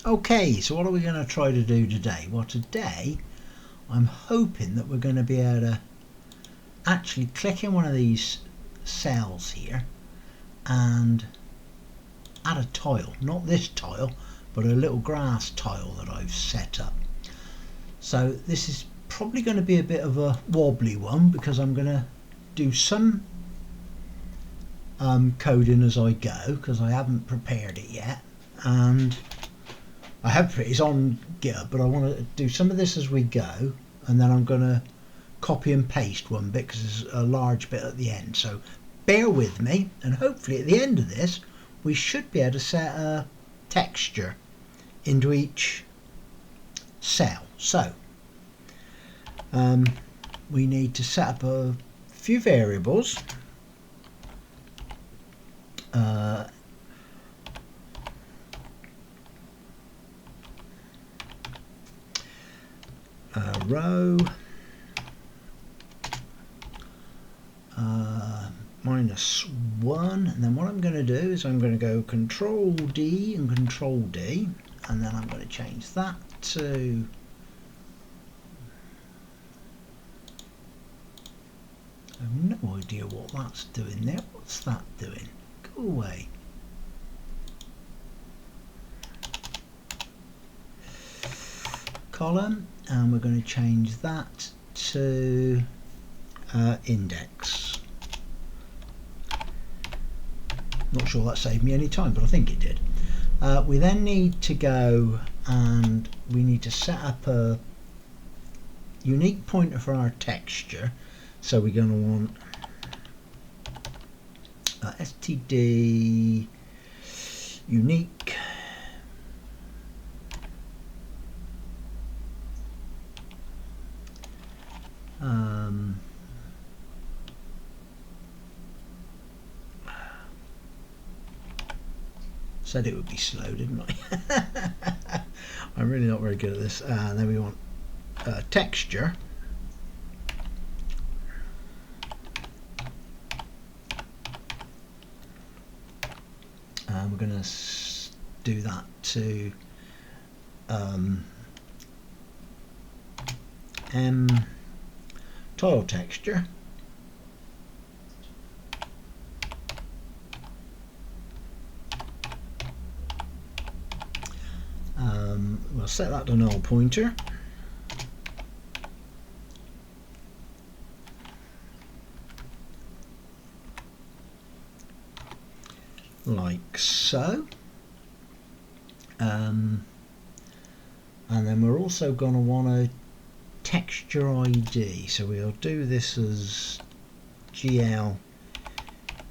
Okay, so what are we going to try to do today? Well, today I'm hoping that we're going to be able to actually click in one of these cells here and add a tile, not this tile, but a little grass tile that I've set up. So this is probably going to be a bit of a wobbly one because I'm going to do some coding as I go because I haven't prepared it yet, and I have it's on GitHub, but I want to do some of this as we go, and then I'm going to copy and paste one bit because there's a large bit at the end. So bear with me, and hopefully at the end of this we should be able to set a texture into each cell. So we need to set up a few variables. Row -1, and then what I'm going to do is I'm going to go Control D and Control D, and then I'm going to change that to I have no idea what that's doing there. What's that doing? Go away. Column, and we're going to change that to index. Not sure that saved me any time, but I think it did. We then need to go and we need to set up a unique pointer for our texture. So we're going to want std unique said it would be slow, didn't I? I'm really not very good at this. And then we want texture. And we're going to do that to tile texture. We'll set that to null pointer. Like so. And then we're also going to want a texture ID, so we'll do this as GL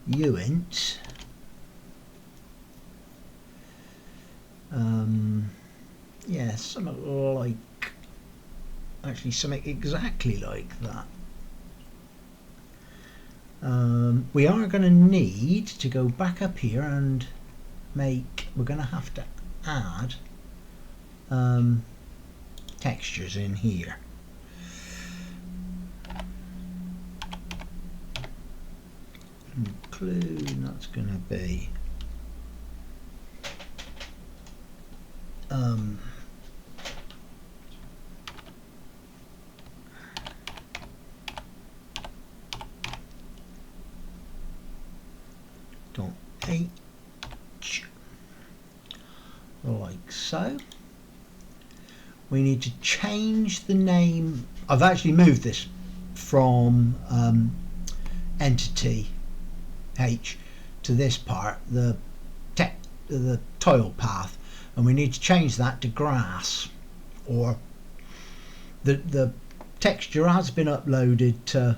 uint. Yeah, something like, actually something exactly like that. We are going to need to go back up here and make, we're going to have to add textures in here. Include, that's going to be .h, like so. We need to change the name. I've actually moved this from entity H to this part, the tile path, and we need to change that to grass, or the texture has been uploaded to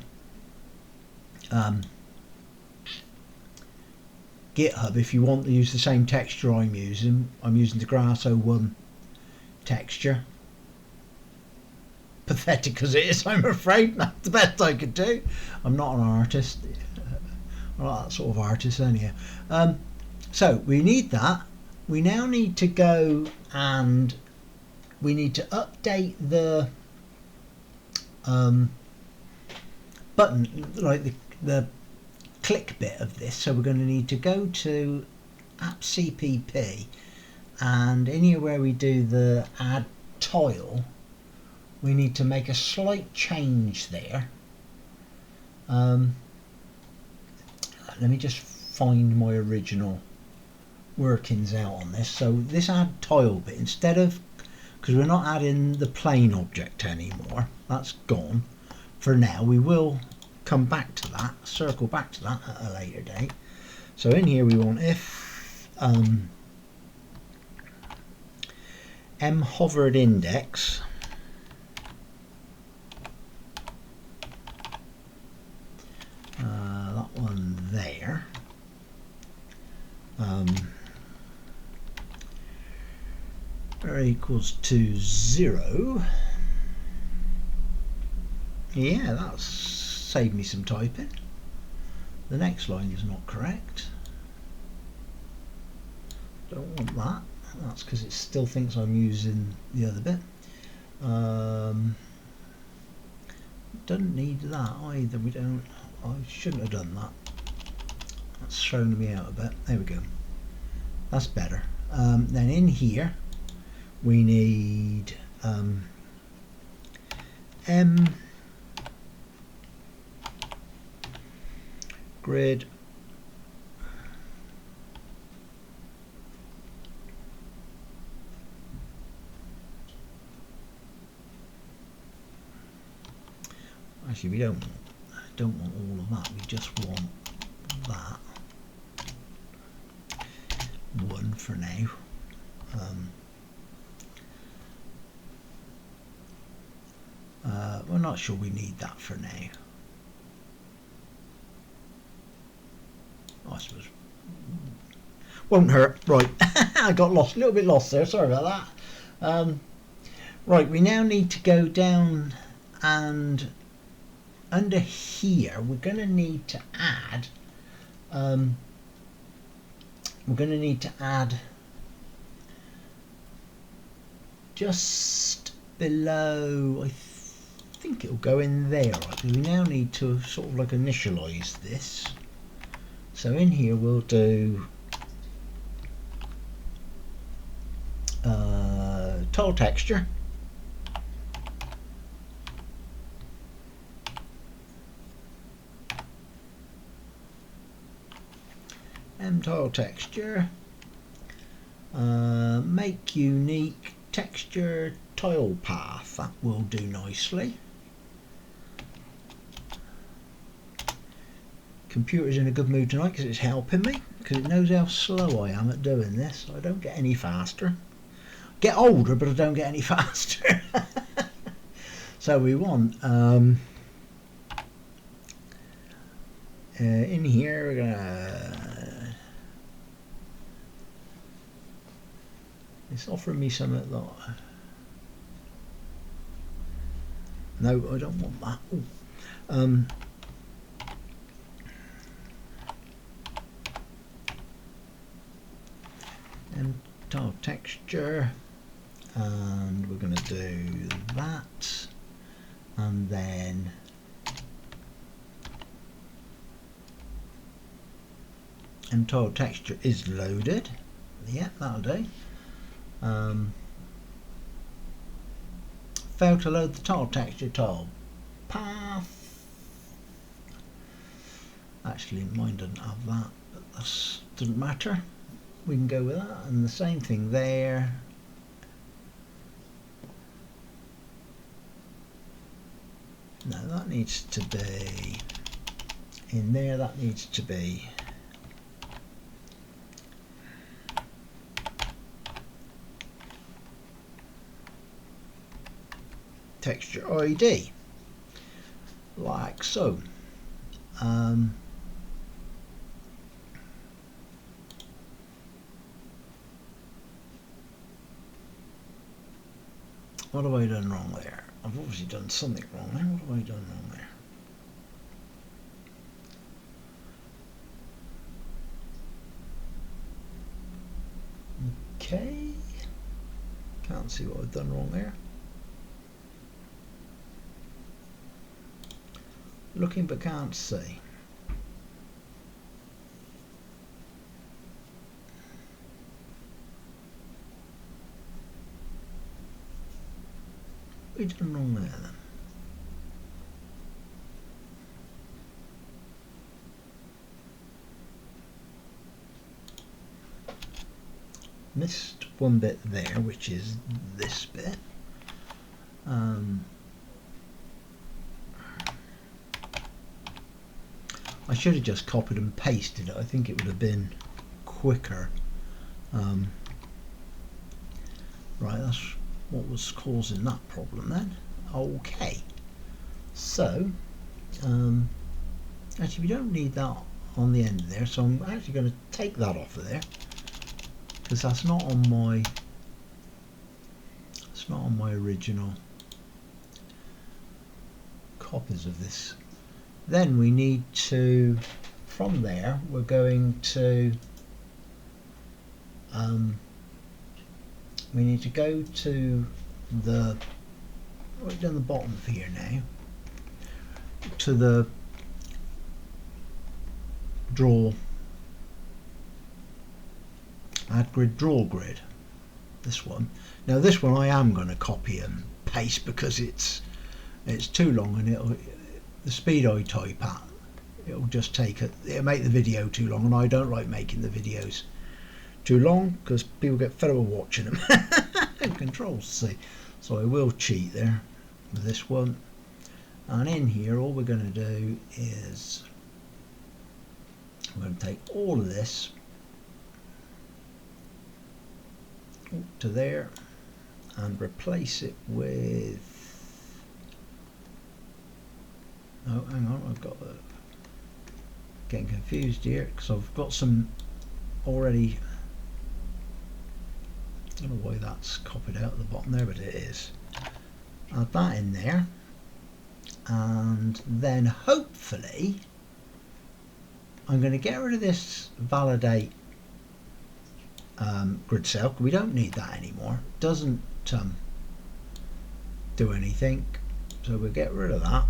GitHub. If you want to use the same texture I'm using the grass 01 texture. Pathetic as it is, I'm afraid. That's the best I could do. I'm not an artist. I'm not that sort of artist anyhow. So we need that. We now need to go and we need to update the button, like the click bit of this. So we're going to need to go to app CPP and in here where we do the add tile, we need to make a slight change there. Let me just find my original workings out on this. So this add tile bit, instead of, because we're not adding the plane object anymore, that's gone for now. We will come back to that, circle back to that at a later date. So in here we want if m hovered index that one there, equals to 0. Yeah, that's saved me some typing. The next line is not correct. Don't want that. That's because it still thinks I'm using the other bit. Don't need that either. We don't. I shouldn't have done that. That's thrown me out a bit. There we go. That's better. Then in here we need m grid actually we don't want all of that, we just want that one for now. We're not sure we need that for now. I suppose won't hurt. Right. I got lost, a little bit lost there, sorry about that. Right, we now need to go down, and under here we're going to need to add just below, I think it'll go in there, right? Because we now need to sort of like initialize this. So in here we'll do tile texture, tile texture, make unique texture tile path. That will do nicely. Computer's in a good mood tonight because it's helping me, because it knows how slow I am at doing this. I don't get any faster. Get older, but I don't get any faster. So we want in here we're gonna, it's offering me something that, no, I don't want that. Ooh. And tile texture, and we're going to do that, and then tile texture is loaded. Yeah, that'll do. Failed to load the tile texture tile path. Actually, mine doesn't have that, but that doesn't matter. We can go with that, and the same thing there. No, that needs to be in there. That needs to be texture ID, like so. What have I done wrong there? I've obviously done something wrong there. What have I done wrong there? Okay. Can't see what I've done wrong there. Looking but can't see. we done wrong there then? Missed one bit there, which is this bit. I should have just copied and pasted it. I think it would have been quicker. Right, that's what was causing that problem then. Okay, so actually we don't need that on the end there, so I'm actually going to take that off of there because that's not on my original copies of this. Then we need to, from there we're going to we need to go to the right down the bottom of here now to the draw, add grid, draw grid, this one. Now this one I am going to copy and paste because it's too long, and the speed I type at, it'll just it'll make the video too long, and I don't like making the videos too long because people get fed up with watching them. Control C. So I will cheat there with this one, and in here all we're going to do is we're going to take all of this to there and replace it with, oh hang on, I've got getting confused here because I've got some already. I don't know why that's copied out at the bottom there, but it is. Add that in there, and then hopefully I'm going to get rid of this validate grid cell. We don't need that anymore. It doesn't do anything, so we'll get rid of that.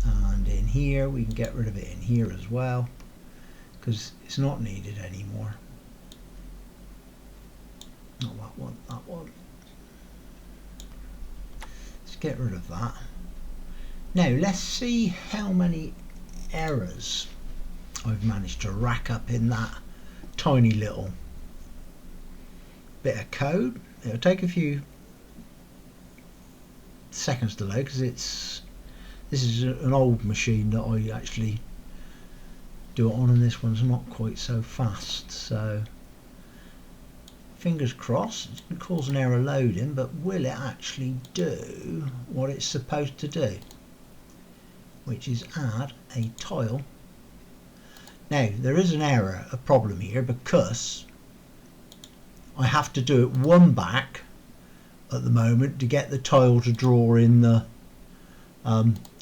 And in here we can get rid of it in here as well because it's not needed anymore. Not that one, that one. Let's get rid of that. Now let's see how many errors I've managed to rack up in that tiny little bit of code. It'll take a few seconds to load because this is an old machine that I actually do it on, and this one's not quite so fast, so fingers crossed. It's going to cause an error loading, but will it actually do what it's supposed to do, which is add a tile. Now there is an error, a problem here, because I have to do it one back at the moment to get the tile to draw in the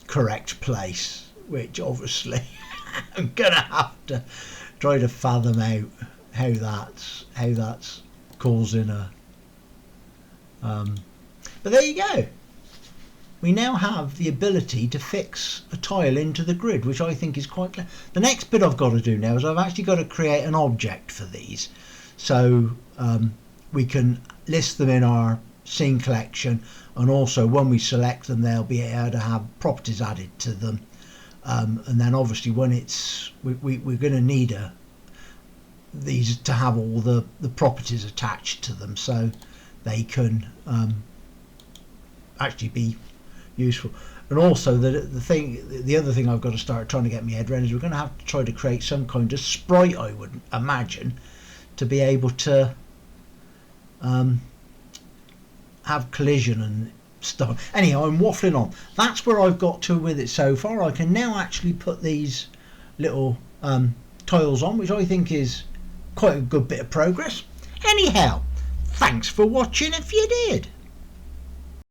correct place, which obviously I'm gonna have to try to fathom out how that's causing a but there you go. We now have the ability to fix a tile into the grid, which I think is quite clear. The next bit I've got to do now is I've actually got to create an object for these, so we can list them in our scene collection, and also when we select them they'll be able to have properties added to them, and then obviously when we're going to need these to have all the properties attached to them so they can actually be useful. And also the other thing I've got to start trying to get my head around is we're going to have to try to create some kind of sprite, I would imagine, to be able to have collision and stuff. Anyhow, I'm waffling on. That's where I've got to with it so far. I can now actually put these little tiles on, which I think is quite a good bit of progress. Anyhow, thanks for watching if you did.